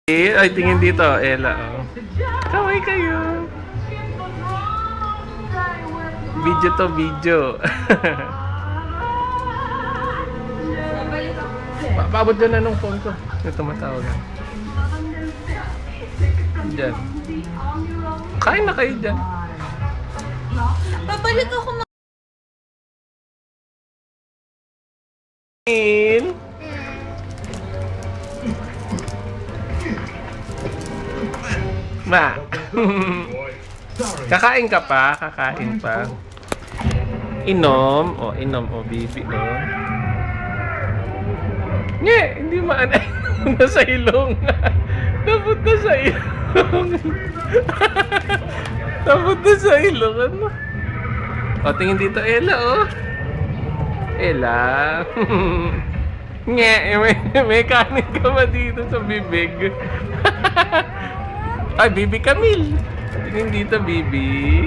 Ay, tingin dito, Ella. Oh. Kaway kayo. Video to video. Paabot dyan na nung phone ko. May tumatawag. Dyan. Kain na kayo dyan. Babalik ako Ma. Kakain ka pa? Kakain pa. Inom. O, inom. O, bibi. O. Nye, hindi maanay. Nasa ilong. Napunta sa ilong. Napunta sa ilong. Ano? O, tingin dito, Ella, o. Ella. Nye, may kanin ka ba dito sa bibig? Ay, Bibi Camille. Tingin dito, Bibi.